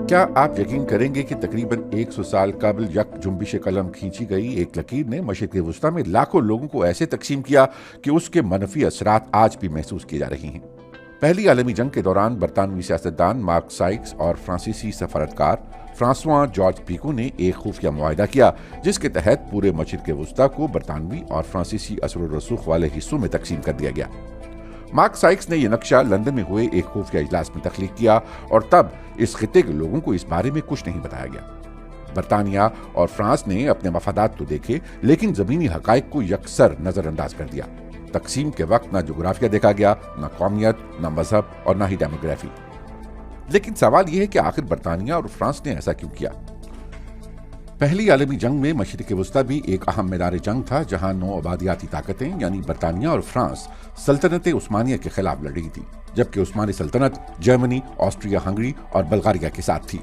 کیا آپ یقین کریں گے کہ تقریباً 100 سال قبل یک جنبش قلم کھینچی گئی ایک لکیر نے مشرق وسطیٰ میں لاکھوں لوگوں کو ایسے تقسیم کیا کہ اس کے منفی اثرات آج بھی محسوس کیے جا رہی ہیں۔ پہلی عالمی جنگ کے دوران برطانوی سیاستدان مارک سائکس اور فرانسیسی سفارتکار فرانسواں جارج پیکو نے ایک خفیہ معاہدہ کیا جس کے تحت پورے مشرق وسطیٰ کو برطانوی اور فرانسیسی اثر و رسوخ والے حصوں میں تقسیم کر دیا گیا۔ مارک سائکس نے یہ نقشہ لندن میں ہوئے ایک خفیہ اجلاس میں تخلیق کیا اور تب اس خطے کے لوگوں کو اس بارے میں کچھ نہیں بتایا گیا۔ برطانیہ اور فرانس نے اپنے مفادات تو دیکھے لیکن زمینی حقائق کو یکسر نظر انداز کر دیا۔ تقسیم کے وقت نہ جغرافیہ دیکھا گیا، نہ قومیت، نہ مذہب اور نہ ہی ڈیموگرافی۔ لیکن سوال یہ ہے کہ آخر برطانیہ اور فرانس نے ایسا کیوں کیا؟ پہلی عالمی جنگ میں مشرق وسطیٰ بھی ایک اہم میدان جنگ تھا جہاں نو آبادیاتی طاقتیں یعنی برطانیہ اور فرانس سلطنت عثمانیہ کے خلاف لڑ رہی تھی، جبکہ عثمانی سلطنت جرمنی، آسٹریا ہنگری اور بلغاریہ کے ساتھ تھی۔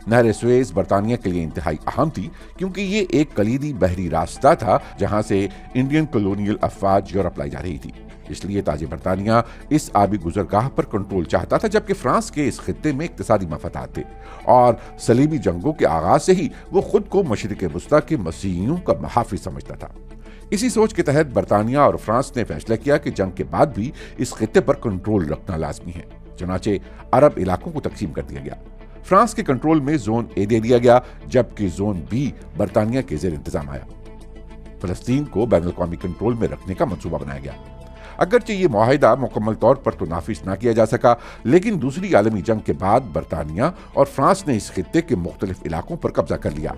نہر سویز برطانیہ کے لیے انتہائی اہم تھی کیونکہ یہ ایک کلیدی بحری راستہ تھا جہاں سے انڈین کولونیل افواج یورپ لائی جا رہی تھی۔ اس لیے تاج برطانیہ اس آبی گزرگاہ پر کنٹرول چاہتا تھا، جبکہ فرانس کے اس خطے میں اقتصادی مفادات تھے اور صلیبی جنگوں کے آغاز سے ہی وہ خود کو مشرق وسطیٰ کے مسیحیوں کا محافظ سمجھتا تھا۔ اسی سوچ کے تحت برطانیہ اور فرانس نے فیصلہ کیا کہ جنگ کے بعد بھی اس خطے پر کنٹرول رکھنا لازمی ہے، چنانچہ عرب علاقوں کو تقسیم کر دیا گیا۔ فرانس کے کنٹرول میں زون اے دے دیا گیا جبکہ زون بی برطانیہ کے زیر انتظام آیا۔ فلسطین کو بین الاقوامی کنٹرول میں رکھنے کا منصوبہ بنایا گیا۔ اگرچہ یہ معاہدہ مکمل طور پر تو نافذ نہ کیا جا سکا، لیکن دوسری عالمی جنگ کے بعد برطانیہ اور فرانس نے اس خطے کے مختلف علاقوں پر قبضہ کر لیا۔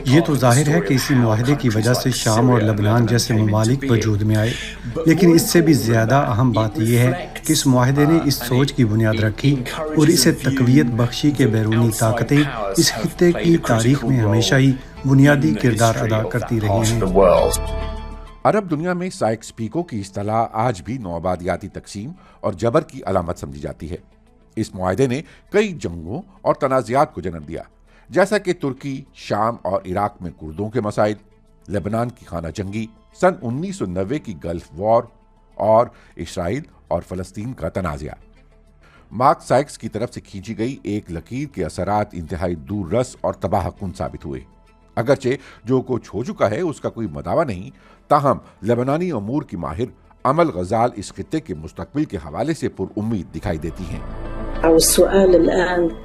یہ تو ظاہر ہے کہ اسی معاہدے کی وجہ سے شام اور لبنان جیسے ممالک وجود میں آئے، لیکن اس سے بھی زیادہ اہم بات یہ ہے کہ اس معاہدے نے اس سوچ کی بنیاد رکھی اور اسے تقویت بخشی کہ بیرونی طاقتیں اس خطے کی تاریخ میں ہمیشہ ہی بنیادی کردار ادا کرتی رہی ہیں۔ عرب دنیا میں سائکس پیکو کی اصطلاح آج بھی نوآبادیاتی تقسیم اور جبر کی علامت سمجھی جاتی ہے۔ اس معاہدے نے کئی جنگوں اور تنازعات کو جنم دیا، جیسا کہ ترکی، شام اور عراق میں کردوں کے مسائل، لبنان کی خانہ جنگی، سن 1990 کی گلف وار اور اسرائیل اور فلسطین کا تنازعہ۔ مارک سائکس کی طرف سے کھینچی گئی ایک لکیر کے اثرات انتہائی دور رس اور تباہ کن ثابت ہوئے۔ اگرچہ جو کچھ ہو چکا ہے اس کا کوئی مداوع نہیں، تاہم لبنانی امور کی ماہر امل غزال اس خطے کے مستقبل کے حوالے سے پر امید دکھائی دیتی ہیں۔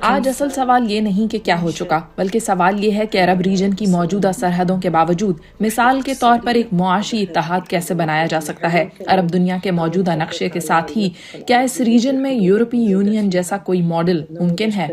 آج اصل سوال یہ نہیں کہ کیا ہو چکا، بلکہ سوال یہ ہے کہ عرب ریجن کی موجودہ سرحدوں کے باوجود مثال کے طور پر ایک معاشی اتحاد کیسے بنایا جا سکتا ہے۔ عرب دنیا کے موجودہ نقشے کے ساتھ ہی کیا اس ریجن میں یورپی یونین جیسا کوئی ماڈل ممکن ہے؟